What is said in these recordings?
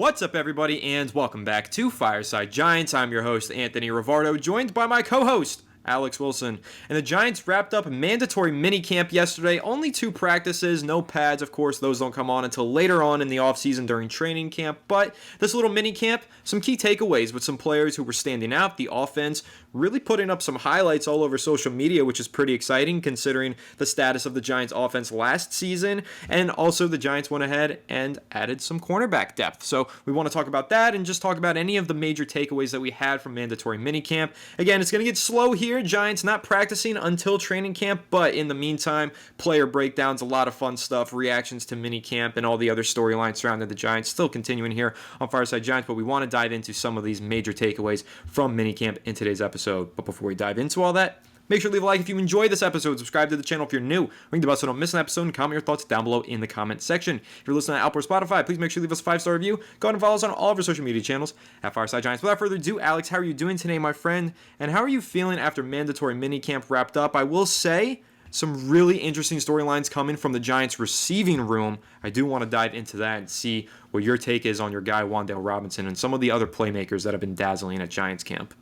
What's up, everybody, and welcome back to Fireside Giants. I'm your host, Anthony Rivardo, joined by my co-host, Alex Wilson. And the Giants wrapped up mandatory minicamp yesterday. Only 2 practices, no pads. Of course, those don't come on until later on in the offseason during training camp. But this little minicamp, some key takeaways with some players who were standing out. The offense really putting up some highlights all over social media, which is pretty exciting considering the status of the Giants offense last season. And also the Giants went ahead and added some cornerback depth. So we want to talk about that and just talk about any of the major takeaways that we had from mandatory minicamp. Again, it's going to get slow here. Giants not practicing until training camp, but in the meantime, player breakdowns, a lot of fun stuff, reactions to minicamp, and all the other storylines surrounding the Giants still continuing here on Fireside Giants, but we want to dive into some of these major takeaways from minicamp in today's episode. But before we dive into all that, make sure to leave a like if you enjoyed this episode. Subscribe to the channel if you're new. Ring the bell so you don't miss an episode, and comment your thoughts down below in the comment section. If you're listening to Apple or Spotify, please make sure to leave us a 5-star review. Go ahead and follow us on all of our social media channels at Fireside Giants. Without further ado, Alex, how are you doing today, my friend? And how are you feeling after mandatory minicamp wrapped up? I will say some really interesting storylines coming from the Giants receiving room. I do want to dive into that and see what your take is on your guy Wan'Dale Robinson and some of the other playmakers that have been dazzling at Giants camp.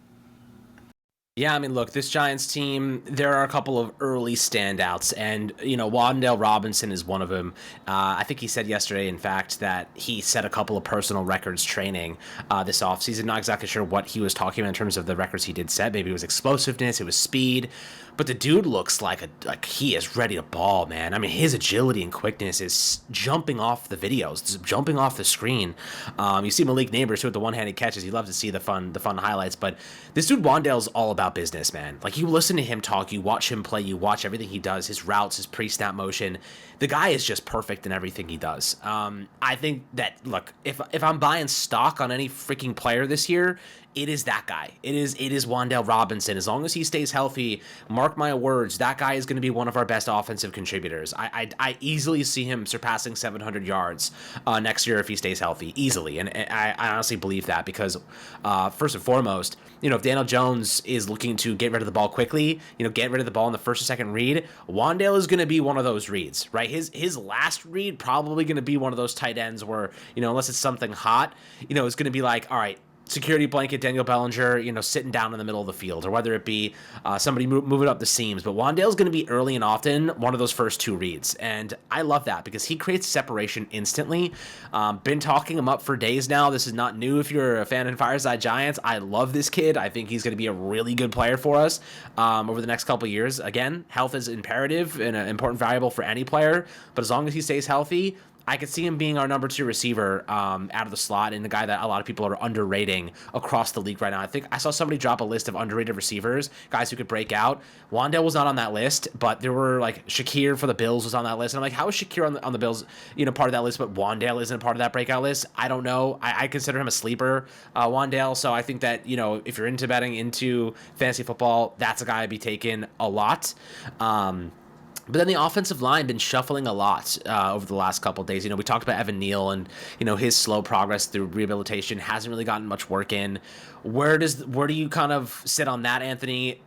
Yeah, I mean, look, this Giants team, there are a couple of early standouts, and, Wan'Dale Robinson is one of them. I think he said yesterday, in fact, that he set a couple of personal records training this offseason. Not exactly sure what he was talking about in terms of the records he did set. Maybe it was explosiveness, it was speed, but the dude looks like he is ready to ball, man. I mean, his agility and quickness is jumping off the videos, jumping off the screen. You see Malik Neighbors, who with the one-handed catches, you love to see the fun highlights, but this dude Wan'Dale's all about business, man. Like, you listen to him talk, you watch him play, you watch everything he does, his routes, his pre-snap motion. The guy is just perfect in everything he does. I think that, look, if I'm buying stock on any freaking player this year, it is that guy. It is Wan'Dale Robinson. As long as he stays healthy, mark my words, that guy is going to be one of our best offensive contributors. I easily see him surpassing 700 yards next year if he stays healthy, easily. And I honestly believe that because, first and foremost, if Daniel Jones is looking to get rid of the ball quickly, get rid of the ball in the first or second read, Wan'Dale is going to be one of those reads, right? His last read probably going to be one of those tight ends where, unless it's something hot, it's going to be like, all right, security blanket Daniel Bellinger, sitting down in the middle of the field, or whether it be somebody moving up the seams. But Wan'Dale's going to be early and often one of those first 2 reads, and I love that because he creates separation instantly. Been talking him up for days now. This is not new if you're a fan of Fireside Giants. I love this kid. I think he's going to be a really good player for us over the next couple of years. Again, health is imperative and an important variable for any player, but as long as he stays healthy, I could see him being our number 2 receiver out of the slot, and the guy that a lot of people are underrating across the league right now. I think I saw somebody drop a list of underrated receivers, guys who could break out. Wan'Dale was not on that list, but there were like Shakir for the Bills was on that list. And I'm like, how is Shakir on the Bills, part of that list, but Wan'Dale isn't part of that breakout list? I don't know. I consider him a sleeper, Wan'Dale. So I think that, if you're into betting into fantasy football, that's a guy I'd be taking a lot. But then the offensive line been shuffling a lot over the last couple of days. We talked about Evan Neal and, his slow progress through rehabilitation, hasn't really gotten much work in. Where do you kind of sit on that, Anthony?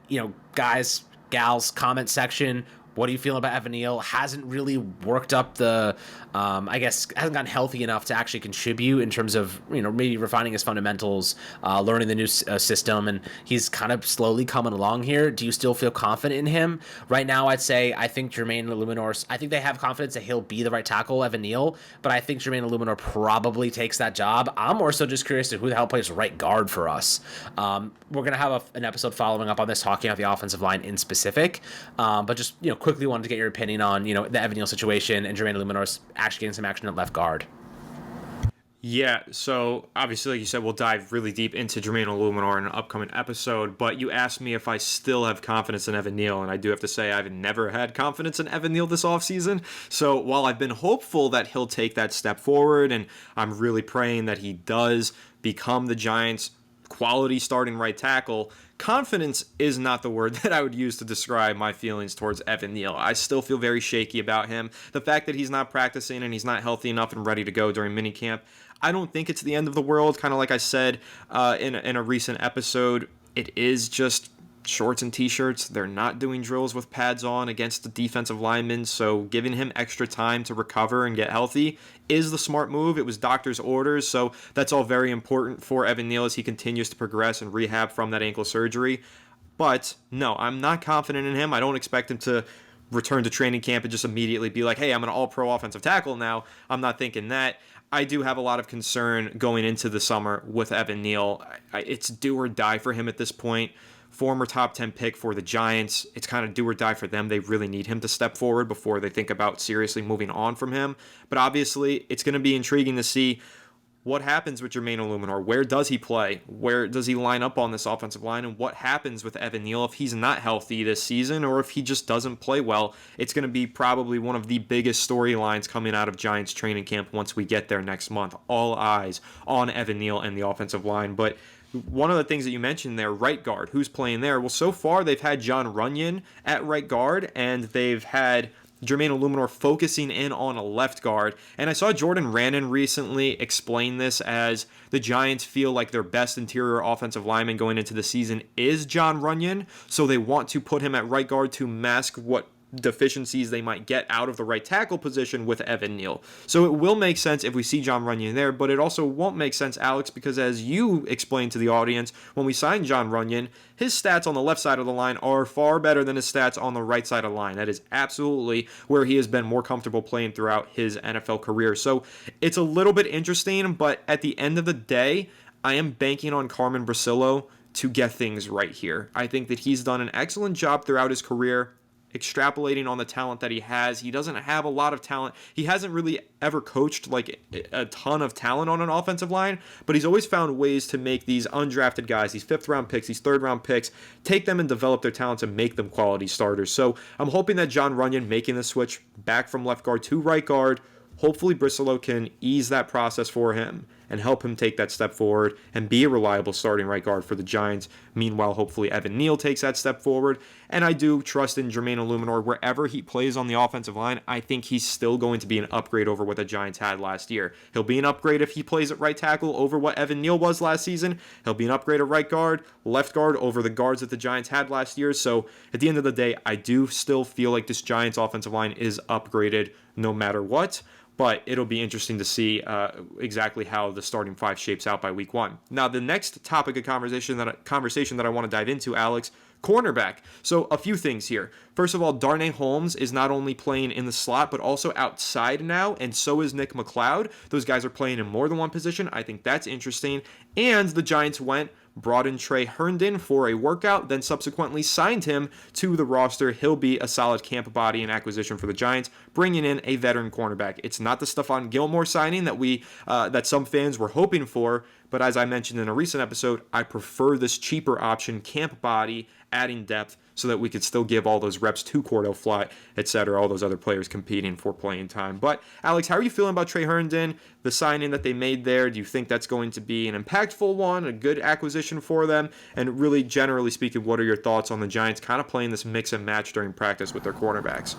Guys, gals, comment section. What do you feel about Evan Neal? Hasn't really worked up the, hasn't gotten healthy enough to actually contribute in terms of, maybe refining his fundamentals, learning the new system, and he's kind of slowly coming along here. Do you still feel confident in him? Right now, I think Jermaine Illuminor, I think they have confidence that he'll be the right tackle, Evan Neal, but I think Jermaine Illuminor probably takes that job. I'm more so just curious to who the hell plays right guard for us. We're going to have an episode following up on this, talking about the offensive line in specific, but just, quickly wanted to get your opinion on, the Evan Neal situation and Jermaine Illuminor actually getting some action at left guard. Yeah, so obviously, like you said, we'll dive really deep into Jermaine Illuminor in an upcoming episode, but you asked me if I still have confidence in Evan Neal, and I do have to say I've never had confidence in Evan Neal this offseason. So while I've been hopeful that he'll take that step forward, and I'm really praying that he does become the Giants' quality starting right tackle, confidence is not the word that I would use to describe my feelings towards Evan Neal. I still feel very shaky about him. The fact that he's not practicing and he's not healthy enough and ready to go during minicamp, I don't think it's the end of the world. Kind of like I said in a recent episode, it is just shorts and t-shirts. They're not doing drills with pads on against the defensive linemen, so giving him extra time to recover and get healthy is the smart move. It was doctor's orders, so that's all very important for Evan Neal as he continues to progress and rehab from that ankle surgery. But no, I'm not confident in him. I don't expect him to return to training camp and just immediately be like, hey, I'm an all-pro offensive tackle now. I'm not thinking that. I do have a lot of concern going into the summer with Evan Neal. It's do or die for him at this point. Former top 10 pick for the Giants. It's kind of do or die for them. They really need him to step forward before they think about seriously moving on from him. But obviously, it's going to be intriguing to see what happens with Jermaine Illuminor. Where does he play? Where does he line up on this offensive line? And what happens with Evan Neal if he's not healthy this season or if he just doesn't play well? It's going to be probably one of the biggest storylines coming out of Giants training camp once we get there next month. All eyes on Evan Neal and the offensive line. But one of the things that you mentioned there, right guard, who's playing there? Well, so far they've had John Runyon at right guard, and they've had Jermaine Illuminor focusing in on a left guard. And I saw Jordan Rannon recently explain this as the Giants feel like their best interior offensive lineman going into the season is John Runyon, so they want to put him at right guard to mask what deficiencies they might get out of the right tackle position with Evan Neal. So it will make sense if we see John Runyon there, but it also won't make sense, Alex, because as you explained to the audience, when we signed John Runyon, his stats on the left side of the line are far better than his stats on the right side of the line. That is absolutely where he has been more comfortable playing throughout his NFL career. So it's a little bit interesting, but at the end of the day, I am banking on Carmen Brasillo to get things right here. I think that he's done an excellent job throughout his career extrapolating on the talent that he has. He doesn't have a lot of talent. He hasn't really ever coached like a ton of talent on an offensive line, but he's always found ways to make these undrafted guys, these 5th round picks, these 3rd round picks, take them and develop their talents and make them quality starters. So I'm hoping that John Runyon making the switch back from left guard to right guard, hopefully Brasillo can ease that process for him and help him take that step forward and be a reliable starting right guard for the Giants. Meanwhile, hopefully Evan Neal takes that step forward. And I do trust in Jermaine Illuminor wherever he plays on the offensive line. I think he's still going to be an upgrade over what the Giants had last year. He'll be an upgrade if he plays at right tackle over what Evan Neal was last season. He'll be an upgrade at right guard, left guard over the guards that the Giants had last year. So at the end of the day, I do still feel like this Giants offensive line is upgraded no matter what. But it'll be interesting to see exactly how the starting 5 shapes out by week 1. Now, the next topic of conversation that I want to dive into, Alex, cornerback. So a few things here. First of all, Darnay Holmes is not only playing in the slot, but also outside now, and so is Nick McLeod. Those guys are playing in more than one position. I think that's interesting. And the Giants brought in Trey Herndon for a workout, then subsequently signed him to the roster. He'll be a solid camp body and acquisition for the Giants, bringing in a veteran cornerback. It's not the Stephon Gilmore signing that some fans were hoping for, but as I mentioned in a recent episode, I prefer this cheaper option, camp body, adding depth, so that we could still give all those reps to Cordell Flott, etc., all those other players competing for playing time. But, Alex, how are you feeling about Trey Herndon, the signing that they made there? Do you think that's going to be an impactful one, a good acquisition for them? And really, generally speaking, what are your thoughts on the Giants kind of playing this mix and match during practice with their cornerbacks?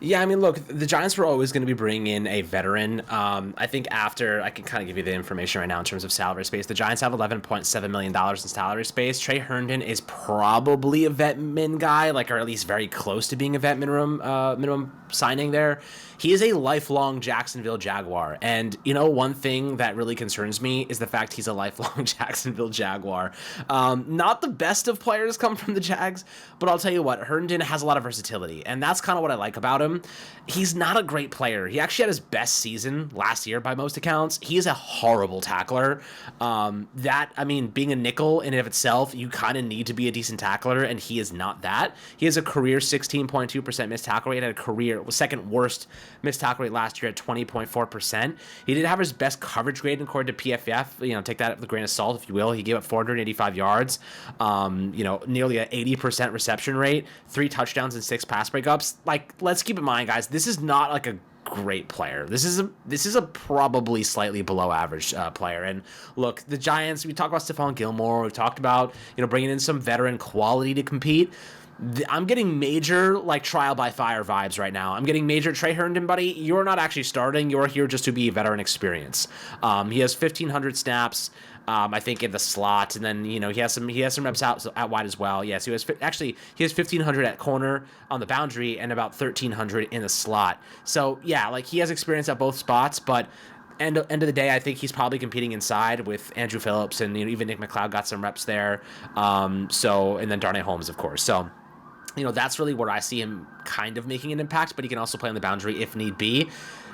Yeah, I mean, look, the Giants were always going to be bringing in a veteran. I think after, I can kind of give you the information right now in terms of salary space. The Giants have $11.7 million in salary space. Trey Herndon is probably a vet min guy, or at least very close to being a vet minimum signing there. He is a lifelong Jacksonville Jaguar. And, one thing that really concerns me is the fact he's a lifelong Jacksonville Jaguar. Not the best of players come from the Jags, but I'll tell you what, Herndon has a lot of versatility, and that's kind of what I like about him. He's not a great player. He actually had his best season last year by most accounts. He is a horrible tackler. Being a nickel in and of itself, you kind of need to be a decent tackler, and he is not that. He has a career 16.2% missed tackle rate and a career second worst missed tackle rate last year at 20.4%. He did have his best coverage grade according to PFF. Take that with a grain of salt, if you will. He gave up 485 yards, nearly an 80% reception rate, 3 touchdowns and 6 pass breakups. Let's keep in mind, guys, this is not a great player. This is a probably slightly below average player. And look, the Giants, we talked about Stephon Gilmore. We talked about, bringing in some veteran quality to compete. I'm getting major like trial by fire vibes right now. I'm getting major Trey Herndon, buddy. You're not actually starting. You're here just to be veteran experience. He has 1,500 snaps. I think in the slot, and then he has some reps out wide as well. Yes, he has 1,500 at corner on the boundary and about 1,300 in the slot. So yeah, like he has experience at both spots, but end of the day, I think he's probably competing inside with Andrew Phillips, and even Nick McLeod got some reps there. And then Darnay Holmes, of course. So that's really where I see him kind of making an impact, but he can also play on the boundary if need be.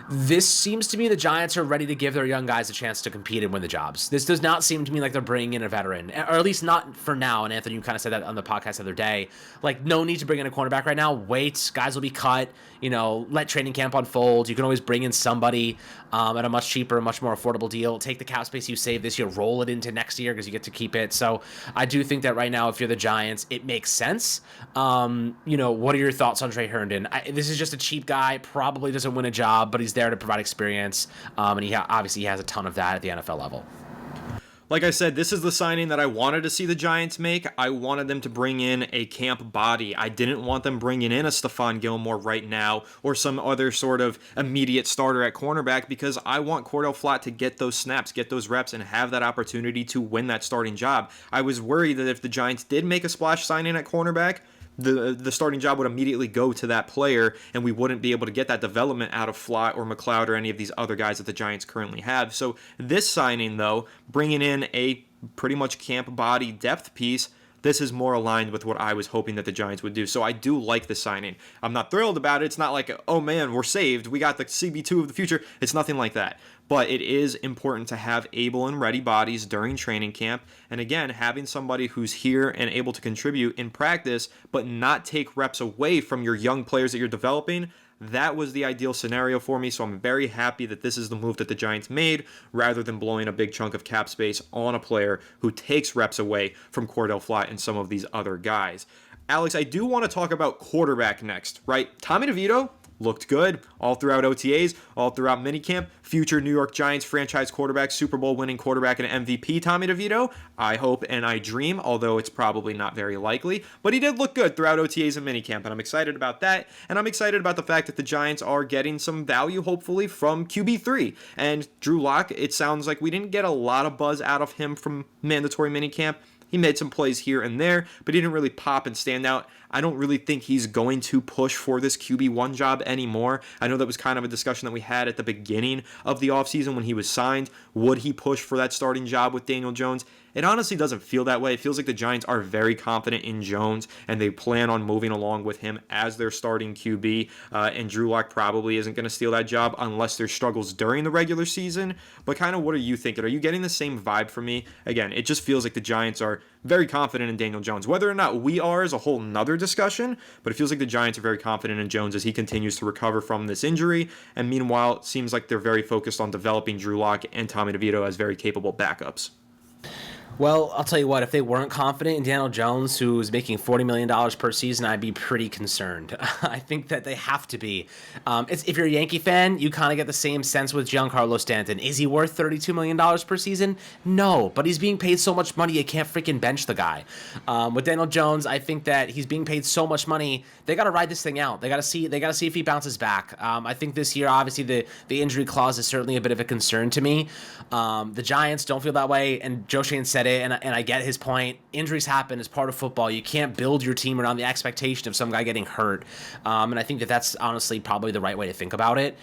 This seems to me the Giants are ready to give their young guys a chance to compete and win the jobs. This does not seem to me like they're bringing in a veteran, or at least not for now. And Anthony, you kind of said that on the podcast the other day. Like, no need to bring in a cornerback right now. Wait, guys will be cut. Let training camp unfold. You can always bring in somebody at a much cheaper, much more affordable deal. Take the cap space you save this year, roll it into next year because you get to keep it. So I do think that right now, if you're the Giants, it makes sense. What are your thoughts on Trey Herndon? This is just a cheap guy, probably doesn't win a job, but he's there to provide experience, and he obviously has a ton of that at the NFL level. Like I said, this is the signing that I wanted to see the Giants make. I wanted them to bring in a camp body. I didn't want them bringing in a Stephon Gilmore right now or some other sort of immediate starter at cornerback, because I want Cordell Flott to get those snaps, get those reps, and have that opportunity to win that starting job. I was worried that if the Giants did make a splash signing at cornerback, the starting job would immediately go to that player, and we wouldn't be able to get that development out of Flott or McLeod or any of these other guys that the Giants currently have. So this signing, though, bringing in a pretty much camp body depth piece, this is more aligned with what I was hoping that the Giants would do. So I do like the signing. I'm not thrilled about it. It's not like, oh man, we're saved. We got the CB2 of the future. It's nothing like that. But it is important to have able and ready bodies during training camp. And again, having somebody who's here and able to contribute in practice, but not take reps away from your young players that you're developing, that was the ideal scenario for me. So I'm very happy that this is the move that the Giants made, rather than blowing a big chunk of cap space on a player who takes reps away from Cordell Flott and some of these other guys. Alex, I do want to talk about quarterback next, right? Tommy DeVito looked good all throughout OTAs, all throughout minicamp. Future New York Giants franchise quarterback, Super Bowl winning quarterback, and MVP Tommy DeVito. I hope and I dream, although it's probably not very likely. But he did look good throughout OTAs and minicamp, and I'm excited about that. And I'm excited about the fact that the Giants are getting some value, hopefully, from QB3. And Drew Lock, it sounds like we didn't get a lot of buzz out of him from mandatory minicamp. He made some plays here and there, but he didn't really pop and stand out. I don't really think he's going to push for this QB1 job anymore. I know that was kind of a discussion that we had at the beginning of the offseason when he was signed. Would he push for that starting job with Daniel Jones? It honestly doesn't feel that way. It feels like the Giants are very confident in Jones, and they plan on moving along with him as their starting QB. And Drew Lock probably isn't going to steal that job unless there's struggles during the regular season. But kind of what are you thinking? Are you getting the same vibe from me? Again, it just feels like the Giants are very confident in Daniel Jones. Whether or not we are is a whole nother discussion, but it feels like the Giants are very confident in Jones as he continues to recover from this injury. And meanwhile, it seems like they're very focused on developing Drew Lock and Tommy DeVito as very capable backups. Well, I'll tell you what, if they weren't confident in Daniel Jones, who's making $40 million per season, I'd be pretty concerned. I think that they have to be. If you're a Yankee fan, you kind of get the same sense with Giancarlo Stanton. Is he worth $32 million per season? No, but he's being paid so much money, you can't freaking bench the guy. With Daniel Jones, I think that he's being paid so much money, they got to ride this thing out. They got to see if he bounces back. I think this year, obviously, the injury clause is certainly a bit of a concern to me. The Giants don't feel that way, and Joe Schoen said it, and I get his point. Injuries happen as part of football. You can't build your team around the expectation of some guy getting hurt, and I think that that's honestly probably the right way to think about it,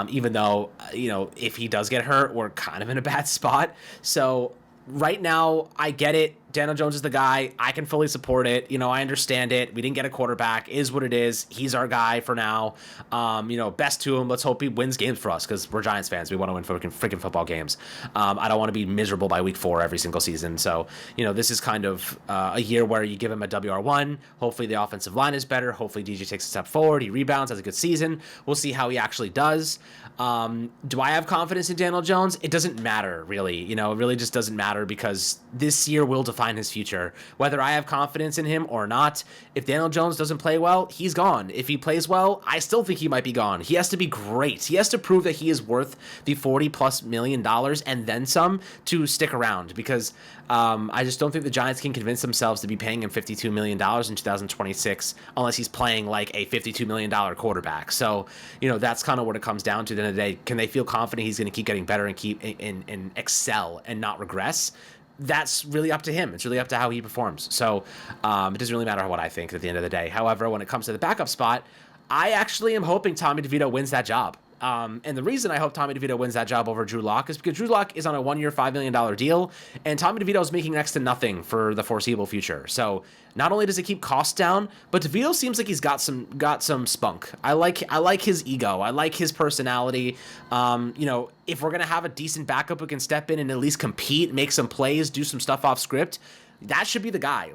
even though, if he does get hurt, we're kind of in a bad spot. So right now, I get it. Daniel Jones is the guy. I can fully support it. I understand it. We didn't get a quarterback. Is what it is. He's our guy for now. Best to him. Let's hope he wins games for us because we're Giants fans. We want to win freaking football games. I don't want to be miserable by week 4 every single season. So, this is kind of a year where you give him a WR1. Hopefully the offensive line is better. Hopefully DJ takes a step forward. He rebounds, has a good season. We'll see how he actually does. Do I have confidence in Daniel Jones? It doesn't matter, really. It really just doesn't matter because this year will define his future. Whether I have confidence in him or not, if Daniel Jones doesn't play well, he's gone. If he plays well, I still think he might be gone. He has to be great. He has to prove that he is worth the $40+ million and then some to stick around because I just don't think the Giants can convince themselves to be paying him $52 million in 2026 unless he's playing like a $52 million quarterback. So, that's kind of what it comes down to at the end of the day. Can they feel confident he's going to keep getting better and keep and excel and not regress? That's really up to him. It's really up to how he performs. So it doesn't really matter what I think at the end of the day. However, when it comes to the backup spot, I actually am hoping Tommy DeVito wins that job. And the reason I hope Tommy DeVito wins that job over Drew Lock is because Drew Lock is on a 1-year, $5 million deal, and Tommy DeVito is making next to nothing for the foreseeable future. So not only does it keep costs down, but DeVito seems like he's got some spunk. I like his ego. I like his personality. If we're gonna have a decent backup who can step in and at least compete, make some plays, do some stuff off script, that should be the guy.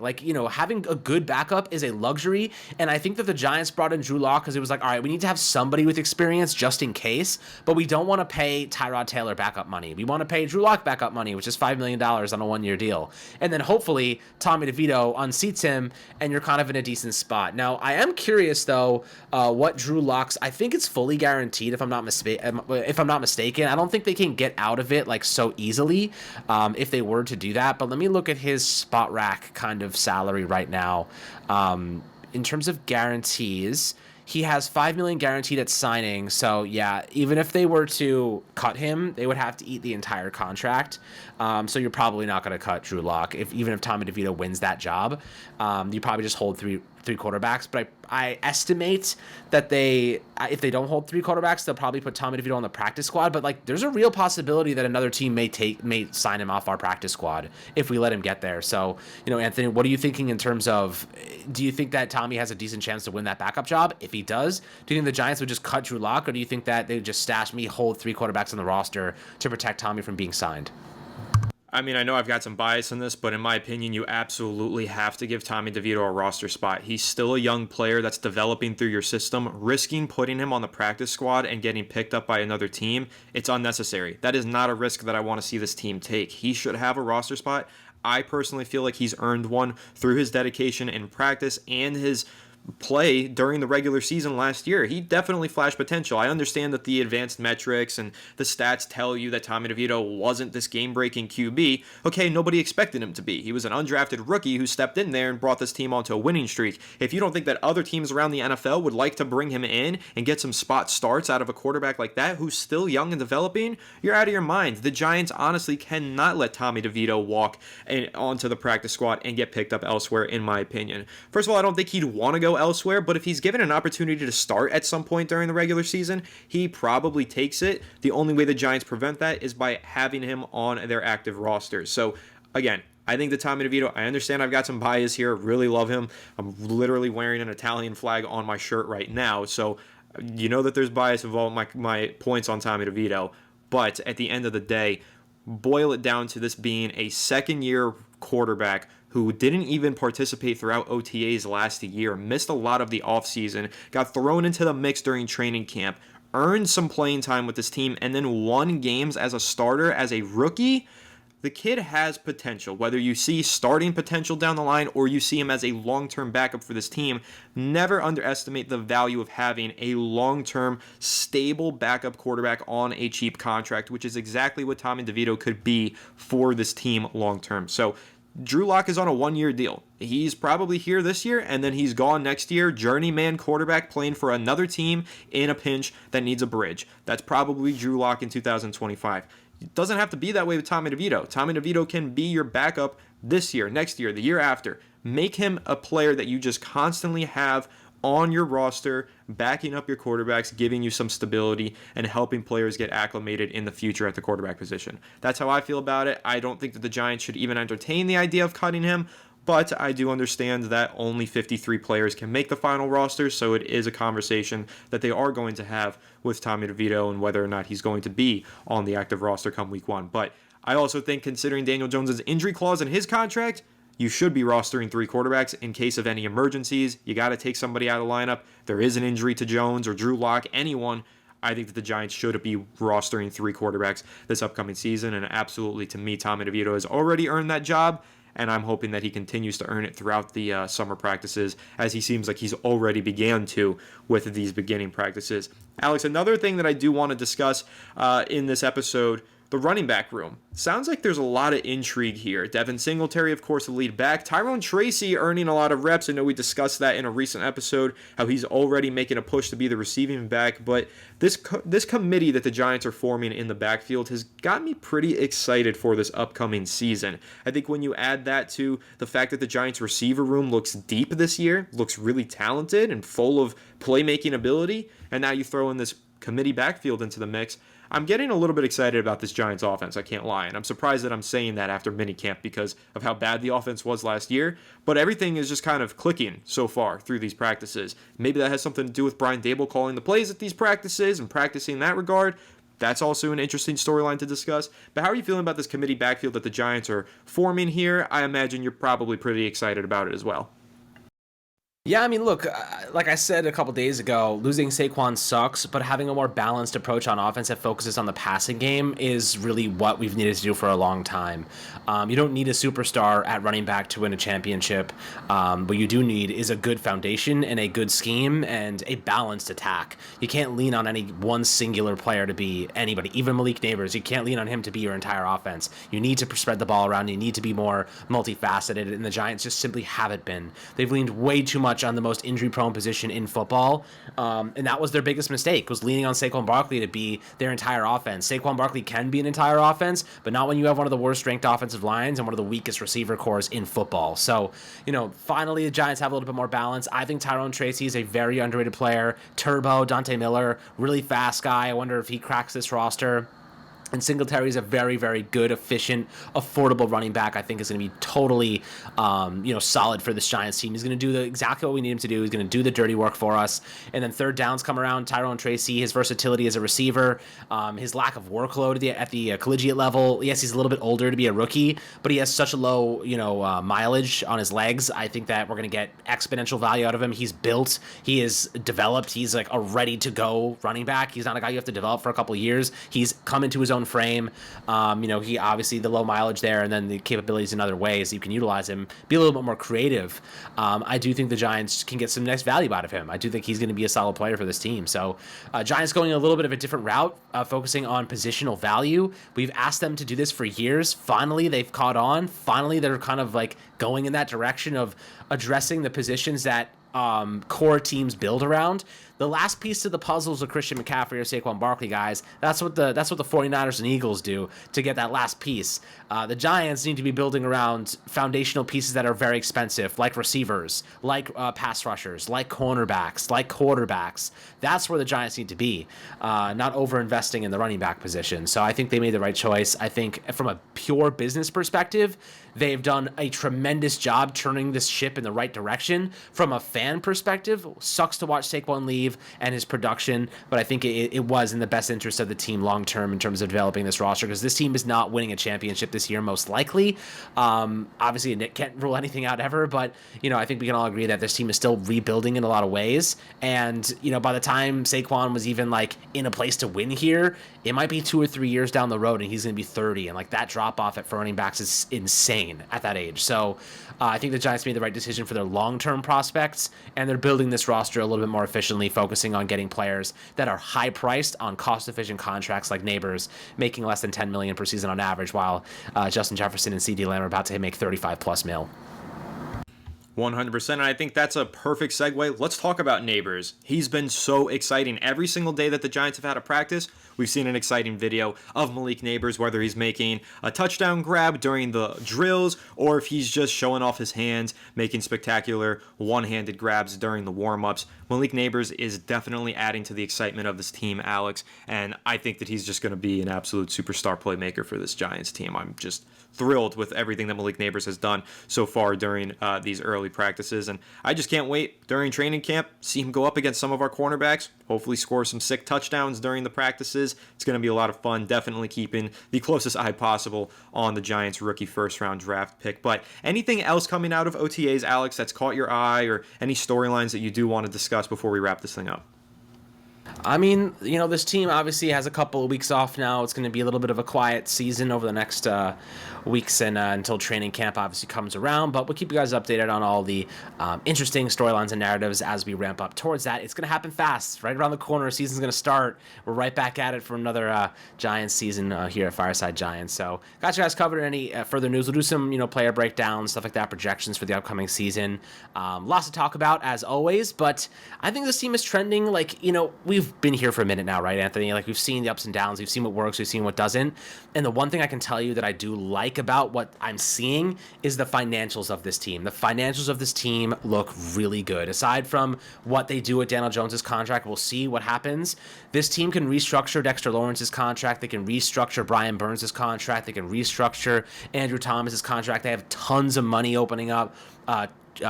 Having a good backup is a luxury, and I think that the Giants brought in Drew Lock because it was like, all right, we need to have somebody with experience just in case, but we don't want to pay Tyrod Taylor backup money. We want to pay Drew Lock backup money, which is $5 million on a 1-year deal. And then hopefully Tommy DeVito unseats him, and you're kind of in a decent spot. Now, I am curious, though, what Drew Lock's, I think it's fully guaranteed, if I'm not mistaken. I don't think they can get out of it so easily if they were to do that, but let me look at his spot rack kind of salary right now. In terms of guarantees, he has $5 million guaranteed at signing. So yeah, even if they were to cut him, they would have to eat the entire contract. So you're probably not going to cut Drew Lock even if Tommy DeVito wins that job. You probably just hold three quarterbacks, but I estimate that if they don't hold 3 quarterbacks, they'll probably put Tommy DeVito on the practice squad. But there's a real possibility that another team may sign him off our practice squad if we let him get there. So, Anthony, what are you thinking in terms of? Do you think that Tommy has a decent chance to win that backup job? If he does, do you think the Giants would just cut Drew Lock, or do you think that they would just hold 3 quarterbacks on the roster to protect Tommy from being signed? I mean, I know I've got some bias in this, but in my opinion, you absolutely have to give Tommy DeVito a roster spot. He's still a young player that's developing through your system. Risking putting him on the practice squad and getting picked up by another team, it's unnecessary. That is not a risk that I want to see this team take. He should have a roster spot. I personally feel like he's earned one through his dedication in practice and his play during the regular season last year. He definitely flashed potential. I understand that the advanced metrics and the stats tell you that Tommy DeVito wasn't this game-breaking QB. Okay, nobody expected him to be. He was an undrafted rookie who stepped in there and brought this team onto a winning streak. If you don't think that other teams around the NFL would like to bring him in and get some spot starts out of a quarterback like that who's still young and developing, you're out of your mind. The Giants honestly cannot let Tommy DeVito walk onto the practice squad and get picked up elsewhere, in my opinion. First of all, I don't think he'd want to go elsewhere, but if he's given an opportunity to start at some point during the regular season, he probably takes it. The only way the Giants prevent that is by having him on their active roster. So again, I think that Tommy DeVito, I understand I've got some bias here, really love him. I'm literally wearing an Italian flag on my shirt right now, so you know that there's bias involved in my points on Tommy DeVito, but at the end of the day, boil it down to this being a second-year quarterback who didn't even participate throughout OTAs last year, missed a lot of the offseason, got thrown into the mix during training camp, earned some playing time with this team, and then won games as a starter as a rookie. The kid has potential. Whether you see starting potential down the line or you see him as a long-term backup for this team, never underestimate the value of having a long-term, stable backup quarterback on a cheap contract, which is exactly what Tommy DeVito could be for this team long-term. So Drew Lock is on a 1-year deal. He's probably here this year, and then he's gone next year. Journeyman quarterback playing for another team in a pinch that needs a bridge. That's probably Drew Lock in 2025. It doesn't have to be that way with Tommy DeVito. Tommy DeVito can be your backup this year, next year, the year after. Make him a player that you just constantly have on your roster, backing up your quarterbacks, giving you some stability, and helping players get acclimated in the future at the quarterback position. That's how I feel about it. I don't think that the Giants should even entertain the idea of cutting him, but I do understand that only 53 players can make the final roster, so it is a conversation that they are going to have with Tommy DeVito and whether or not he's going to be on the active roster come week 1. But I also think, considering Daniel Jones' injury clause in his contract, you should be rostering 3 quarterbacks in case of any emergencies. You got to take somebody out of the lineup. There is an injury to Jones or Drew Lock, anyone. I think that the Giants should be rostering 3 quarterbacks this upcoming season, and absolutely, to me, Tommy DeVito has already earned that job, and I'm hoping that he continues to earn it throughout the summer practices, as he seems like he's already began to with these beginning practices. Alex, another thing that I do want to discuss in this episode, the running back room. Sounds like there's a lot of intrigue here. Devin Singletary, of course, the lead back. Tyrone Tracy earning a lot of reps. I know we discussed that in a recent episode, how he's already making a push to be the receiving back. But this committee that the Giants are forming in the backfield has got me pretty excited for this upcoming season. I think when you add that to the fact that the Giants receiver room looks deep this year, looks really talented and full of playmaking ability, and now you throw in this committee backfield into the mix, I'm getting a little bit excited about this Giants offense, I can't lie. And I'm surprised that I'm saying that after minicamp because of how bad the offense was last year. But everything is just kind of clicking so far through these practices. Maybe that has something to do with Brian Daboll calling the plays at these practices and practicing in that regard. That's also an interesting storyline to discuss. But how are you feeling about this committee backfield that the Giants are forming here? I imagine you're probably pretty excited about it as well. Yeah, I mean, look, like I said a couple days ago, losing Saquon sucks, but having a more balanced approach on offense that focuses on the passing game is really what we've needed to do for a long time. You don't need a superstar at running back to win a championship. What you do need is a good foundation and a good scheme and a balanced attack. You can't lean on any one singular player to be anybody, even Malik Neighbors. You can't lean on him to be your entire offense. You need to spread the ball around. You need to be more multifaceted, and the Giants just simply haven't been. They've leaned way too much on the most injury-prone position in football, and that was their biggest mistake, was leaning on Saquon Barkley to be their entire offense. Saquon Barkley can be an entire offense, but not when you have one of the worst-ranked offensive lines and one of the weakest receiver cores in football. So, finally the Giants have a little bit more balance. I think Tyrone Tracy is a very underrated player. Turbo, Dante Miller, really fast guy. I wonder if he cracks this roster. And Singletary is a very, very good, efficient, affordable running back. I think is going to be totally, solid for this Giants team. He's going to do exactly what we need him to do. He's going to do the dirty work for us. And then third downs come around. Tyrone Tracy, his versatility as a receiver, his lack of workload at the collegiate level. Yes, he's a little bit older to be a rookie, but he has such a low, mileage on his legs. I think that we're going to get exponential value out of him. He's built. He is developed. He's like a ready-to-go running back. He's not a guy you have to develop for a couple of years. He's come into his own frame. He obviously the low mileage there, and then the capabilities in other ways you can utilize him, be a little bit more creative. I do think the Giants can get some nice value out of him. I do think he's going to be a solid player for this team. So Giants going a little bit of a different route, focusing on positional value. We've asked them to do this for years. Finally, they've caught on. Finally, they're kind of like going in that direction of addressing the positions that core teams build around. The last piece to the puzzle is a Christian McCaffrey or Saquon Barkley, guys. That's what the 49ers and Eagles do to get that last piece. The Giants need to be building around foundational pieces that are very expensive, like receivers, like pass rushers, like cornerbacks, like quarterbacks. That's where the Giants need to be, not over-investing in the running back position. So I think they made the right choice. I think from a pure business perspective, they've done a tremendous job turning this ship in the right direction. From a fan perspective, sucks to watch Saquon leave and his production, but I think it was in the best interest of the team long term in terms of developing this roster, because this team is not winning a championship this year, most likely. Obviously, Nick can't rule anything out ever, but I think we can all agree that this team is still rebuilding in a lot of ways. And by the time Saquon was even like in a place to win here, it might be 2 or 3 years down the road, and he's going to be 30, and like that drop off for running backs is insane at that age. So I think the Giants made the right decision for their long-term prospects, and they're building this roster a little bit more efficiently, focusing on getting players that are high-priced on cost-efficient contracts like Neighbors, making less than $10 million per season on average, while Justin Jefferson and CeeDee Lamb are about to make 35+ mil. 100%, and I think that's a perfect segue. Let's talk about Neighbors. He's been so exciting. Every single day that the Giants have had a practice, we've seen an exciting video of Malik Neighbors, whether he's making a touchdown grab during the drills or if he's just showing off his hands, making spectacular one-handed grabs during the warm-ups. Malik Neighbors is definitely adding to the excitement of this team, Alex, and I think that he's just going to be an absolute superstar playmaker for this Giants team. I'm just thrilled with everything that Malik Neighbors has done so far during these early practices, and I just can't wait during training camp, see him go up against some of our cornerbacks, hopefully score some sick touchdowns during the practices. It's going to be a lot of fun, definitely keeping the closest eye possible on the Giants rookie first-round draft pick. But anything else coming out of OTAs, Alex, that's caught your eye, or any storylines that you do want to discuss before we wrap this thing up? I mean, this team obviously has a couple of weeks off now. It's going to be a little bit of a quiet season over the next weeks and until training camp obviously comes around. But we'll keep you guys updated on all the interesting storylines and narratives as we ramp up towards that. It's going to happen fast, right around the corner. Season's going to start. We're right back at it for another Giants season here at Fireside Giants. So got you guys covered. Any further news? We'll do some player breakdowns, stuff like that, projections for the upcoming season. Lots to talk about as always. But I think this team is trending like we've been here for a minute now, right, Anthony? Like, we've seen the ups and downs. We've seen what works. We've seen what doesn't. And the one thing I can tell you that I do like about what I'm seeing is the financials of this team. The financials of this team look really good. Aside from what they do with Daniel Jones's contract, we'll see what happens. This team can restructure Dexter Lawrence's contract. They can restructure Brian Burns' contract. They can restructure Andrew Thomas's contract. They have tons of money opening up.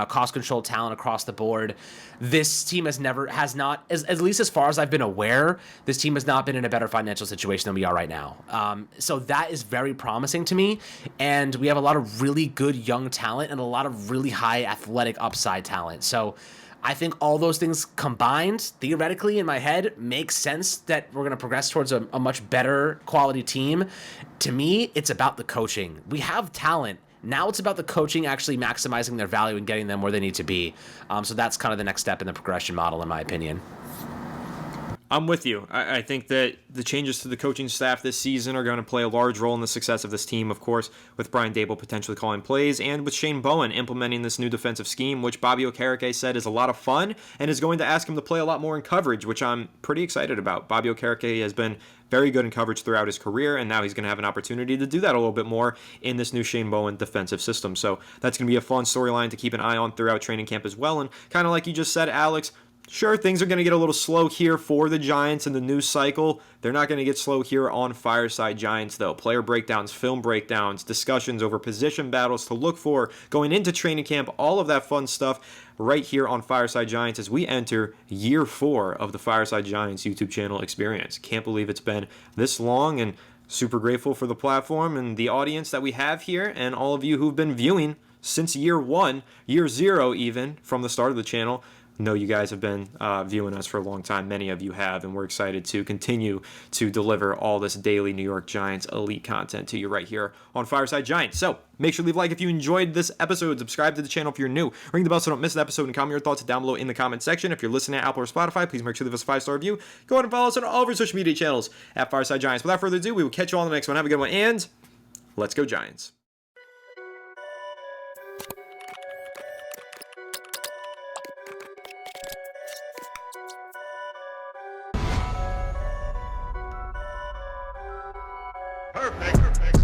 Cost control talent across the board. This team has not, at least as far as I've been aware, this team has not been in a better financial situation than we are right now. So that is very promising to me. And we have a lot of really good young talent and a lot of really high athletic upside talent. So I think all those things combined, theoretically in my head, makes sense that we're going to progress towards a much better quality team. To me, it's about the coaching. We have talent. Now it's about the coaching actually maximizing their value and getting them where they need to be. So that's kind of the next step in the progression model, in my opinion. I'm with you. I think that the changes to the coaching staff this season are going to play a large role in the success of this team, of course, with Brian Daboll potentially calling plays and with Shane Bowen implementing this new defensive scheme, which Bobby Okereke said is a lot of fun and is going to ask him to play a lot more in coverage, which I'm pretty excited about. Bobby Okereke has been very good in coverage throughout his career, and now he's going to have an opportunity to do that a little bit more in this new Shane Bowen defensive system. So that's going to be a fun storyline to keep an eye on throughout training camp as well. And kind of like you just said, Alex, sure, things are going to get a little slow here for the Giants in the news cycle. They're not going to get slow here on Fireside Giants, though. Player breakdowns, film breakdowns, discussions over position battles to look for going into training camp, all of that fun stuff right here on Fireside Giants as we enter year 4 of the Fireside Giants YouTube channel experience. Can't believe it's been this long, and super grateful for the platform and the audience that we have here and all of you who've been viewing since year 1, year 0 even, from the start of the channel. Know you guys have been viewing us for a long time. Many of you have, and we're excited to continue to deliver all this daily New York Giants elite content to you right here on Fireside Giants. So make sure to leave a like if you enjoyed this episode. Subscribe to the channel if you're new. Ring the bell so don't miss an episode, and comment your thoughts down below in the comment section. If you're listening at Apple or Spotify, please make sure to leave us a 5-star review. Go ahead and follow us on all of our social media channels at Fireside Giants. Without further ado, we will catch you all in the next one. Have a good one, and let's go Giants. Perfect.